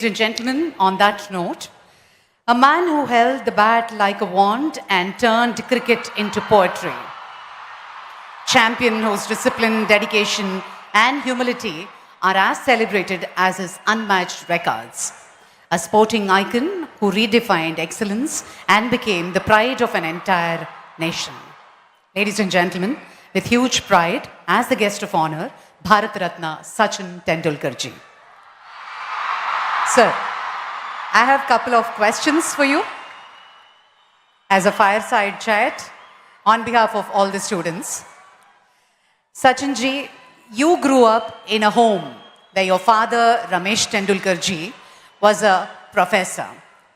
Ladies and gentlemen, on that note, a man who held the bat like a wand and turned cricket into poetry, champion whose discipline, dedication, and humility are as celebrated as his unmatched records, a sporting icon who redefined excellence and became the pride of an entire nation. Ladies and gentlemen, with huge pride, as the guest of honor, Bharat Ratna Sachin Tendulkar ji. Sir, I have a couple of questions for you as a fireside chat on behalf of all the students. Sachin ji, you grew up in a home where your father, Ramesh Tendulkar ji, was a professor,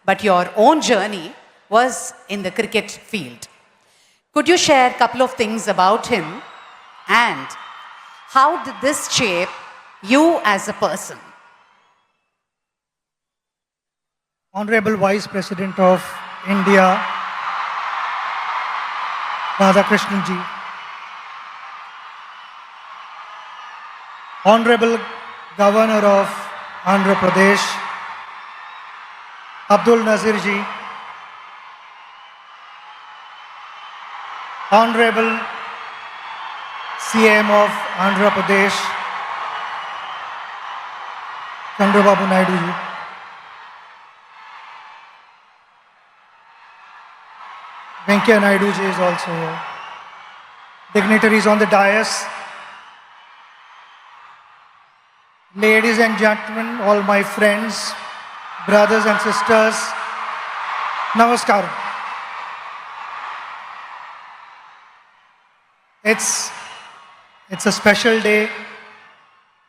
but your own journey was in the cricket field. Could you share a couple of things about him and how did this shape you as a person? Honorable Vice President of India, Radhakrishnan ji, Honorable Governor of Andhra Pradesh, Abdul Nazir ji, Honorable CM of Andhra Pradesh, Chandrababu Naidu ji, Naidu ji is also here. Dignitaries on the dais, ladies and gentlemen, all my friends, brothers and sisters, namaskar. It's a special day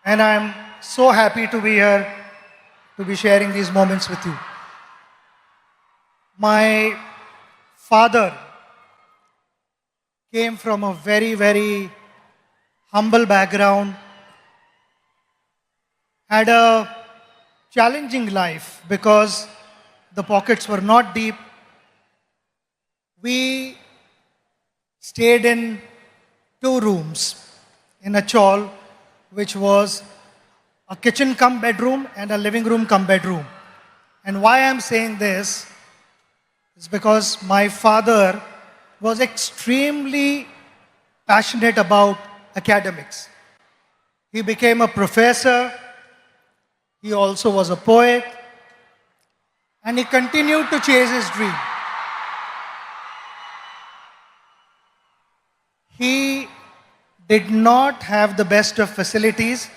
and I'm so happy to be here to be sharing these moments with you. My father came from a very, very humble background, had a challenging life because the pockets were not deep. We stayed in 2 rooms in a chawl, which was a kitchen cum bedroom and a living room cum bedroom. And why I'm saying this is because my father was extremely passionate about academics. He became a professor, he also was a poet, and he continued to chase his dream. He did not have the best of facilities,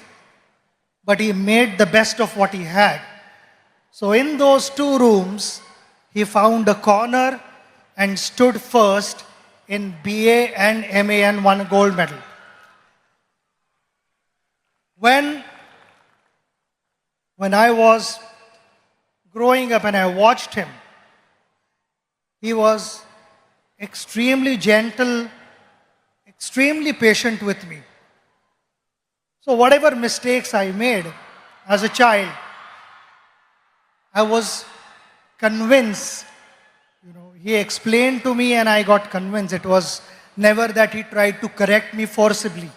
but he made the best of what he had. So in those 2 rooms, he found a corner and stood first in BA and MA and won a gold medal. When I was growing up and I watched him, he was extremely gentle, extremely patient with me. So whatever mistakes I made as a child, I was convinced, he explained to me and I got convinced. It was never that he tried to correct me forcibly.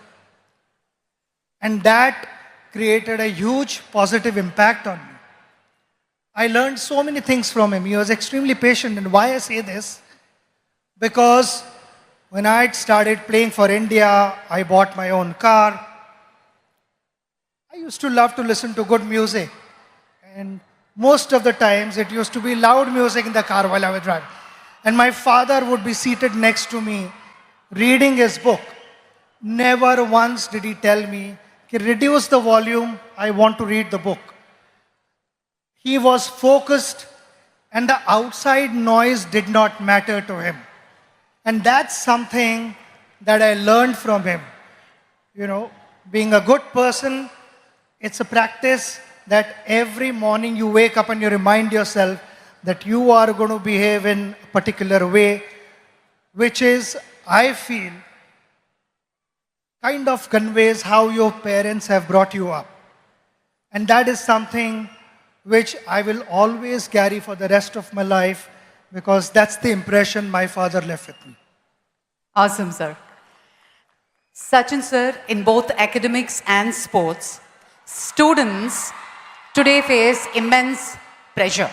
And that created a huge positive impact on me. I learned so many things from him. He was extremely patient. And why I say this? Because when I had started playing for India, I bought my own car. I used to love to listen to good music. And most of the times it used to be loud music in the car while I was driving. And my father would be seated next to me reading his book. Never once did he tell me, reduce the volume, I want to read the book. He was focused and the outside noise did not matter to him. And that's something that I learned from him. Being a good person, it's a practice that every morning you wake up and you remind yourself that you are going to behave in a particular way, which is, I feel, kind of conveys how your parents have brought you up. And that is something which I will always carry for the rest of my life because that's the impression my father left with me. Awesome, sir. Sachin sir, in both academics and sports, students today face immense pressure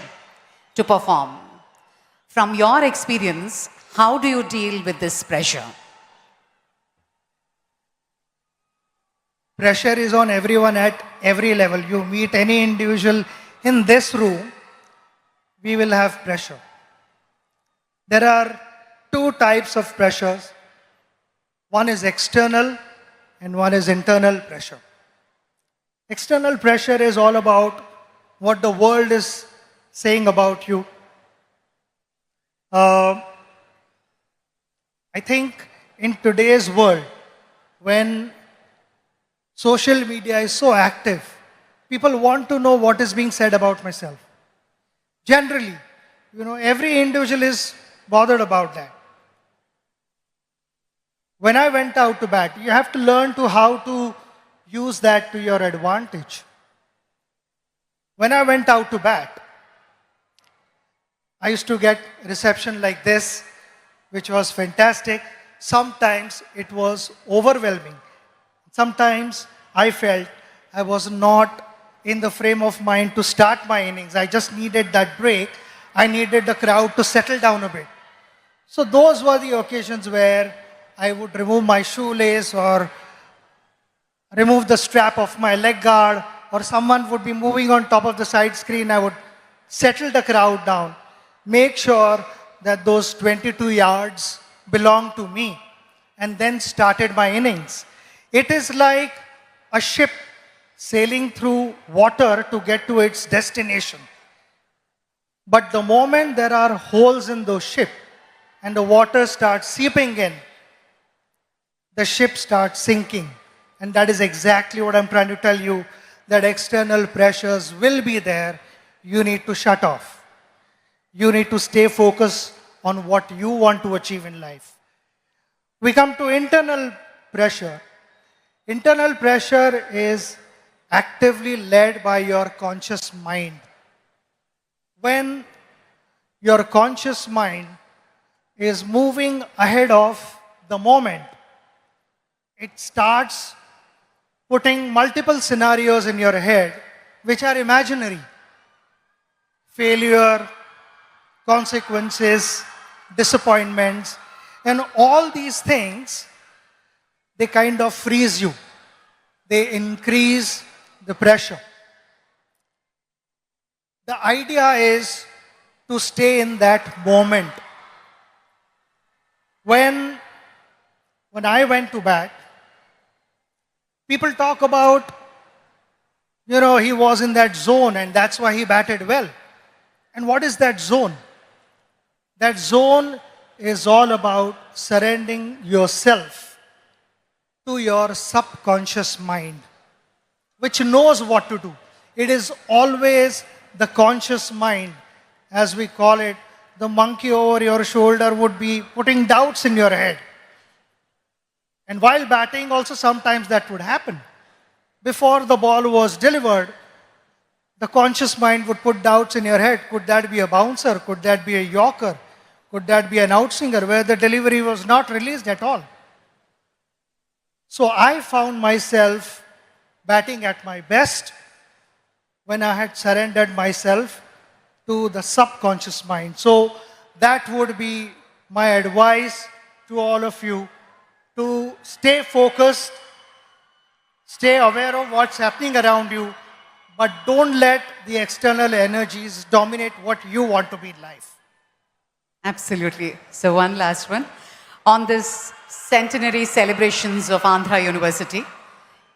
to perform. From your experience, how do you deal with this pressure? Pressure is on everyone at every level. You meet any individual in this room, we will have pressure. There are two types of pressures. One is external and one is internal pressure. External pressure is all about what the world is saying about you. I think in today's world, when social media is so active, people want to know what is being said about myself. Generally, every individual is bothered about that. When I went out to bat, you have to learn how to use that to your advantage. When I went out to bat, I used to get reception like this, which was fantastic. Sometimes it was overwhelming. Sometimes I felt I was not in the frame of mind to start my innings. I just needed that break. I needed the crowd to settle down a bit. So those were the occasions where I would remove my shoelace or remove the strap of my leg guard, or someone would be moving on top of the side screen. I would settle the crowd down, make sure that those 22 yards belong to me, and then started my innings. It is like a ship sailing through water to get to its destination. But the moment there are holes in the ship and the water starts seeping in, the ship starts sinking. And that is exactly what I'm trying to tell you, that external pressures will be there. You need to shut off. You need to stay focused on what you want to achieve in life. We come to internal pressure. Internal pressure is actively led by your conscious mind. When your conscious mind is moving ahead of the moment, it starts putting multiple scenarios in your head which are imaginary. Failure, consequences, disappointments, and all these things, they kind of freeze you. They increase the pressure. The idea is to stay in that moment. When I went to bat, people talk about, he was in that zone and that's why he batted well. And what is that zone? That zone is all about surrendering yourself to your subconscious mind, which knows what to do. It is always the conscious mind, as we call it. The monkey over your shoulder would be putting doubts in your head. And while batting, also sometimes that would happen. Before the ball was delivered, the conscious mind would put doubts in your head. Could that be a bouncer? Could that be a yorker? Could that be an outswinger where the delivery was not released at all? So I found myself batting at my best when I had surrendered myself to the subconscious mind. So that would be my advice to all of you, to stay focused, stay aware of what's happening around you, but don't let the external energies dominate what you want to be in life. Absolutely. So one last one. On this centenary celebrations of Andhra University,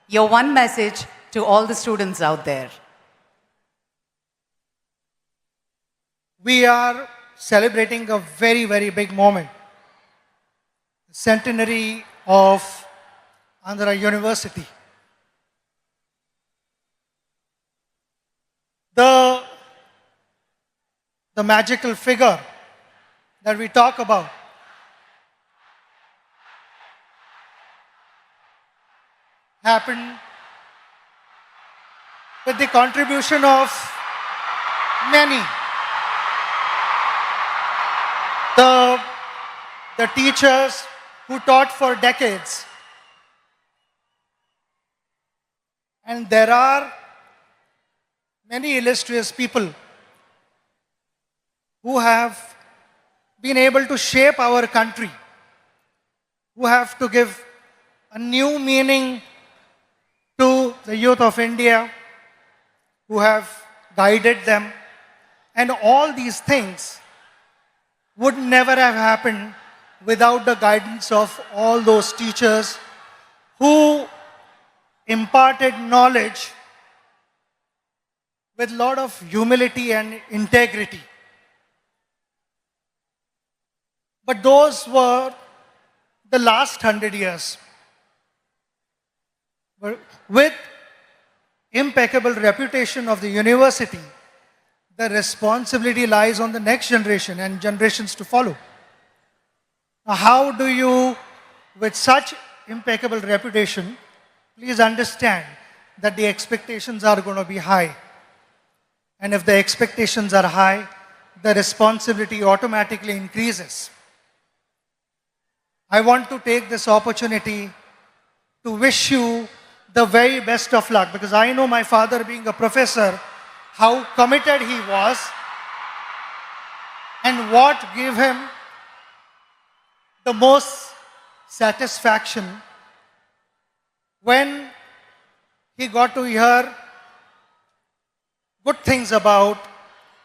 your one message to all the students out there. We are celebrating a very, very big moment. Centenary of Andhra University. The magical figure that we talk about happened with the contribution of many. The teachers who taught for decades. And there are many illustrious people who have been able to shape our country, who have to give a new meaning to the youth of India, who have guided them. And all these things would never have happened without the guidance of all those teachers who imparted knowledge with a lot of humility and integrity. But those were the last 100 years. But with impeccable reputation of the university, the responsibility lies on the next generation and generations to follow. Now, how do you, with such impeccable reputation, please understand that the expectations are going to be high. And if the expectations are high, the responsibility automatically increases. I want to take this opportunity to wish you the very best of luck, because I know my father, being a professor, how committed he was and what gave him the most satisfaction when he got to hear good things about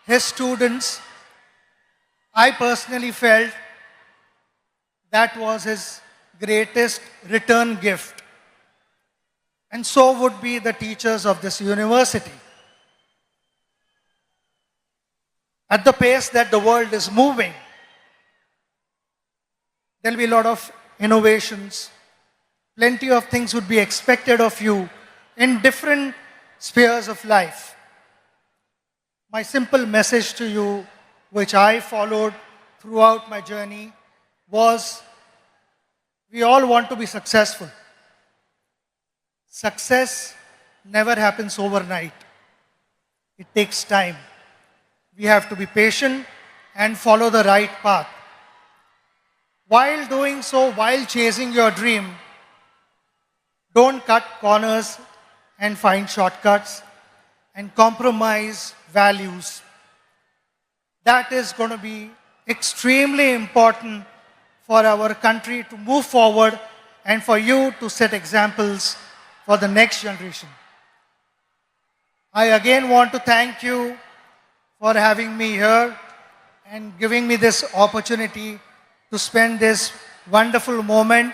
his students. I personally felt that was his greatest return gift. And so would be the teachers of this university. At the pace that the world is moving, there will be a lot of innovations. Plenty of things would be expected of you in different spheres of life. My simple message to you, which I followed throughout my journey, was we all want to be successful. Success never happens overnight. It takes time. We have to be patient and follow the right path. While doing so, while chasing your dream, don't cut corners and find shortcuts and compromise values. That is going to be extremely important for our country to move forward and for you to set examples for the next generation. I again want to thank you for having me here and giving me this opportunity to spend this wonderful moment,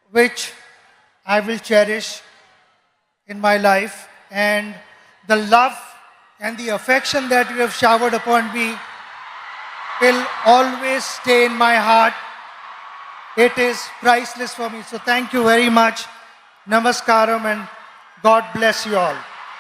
which I will cherish in my life. And the love and the affection that you have showered upon me will always stay in my heart. It is priceless for me. So thank you very much. Namaskaram and God bless you all.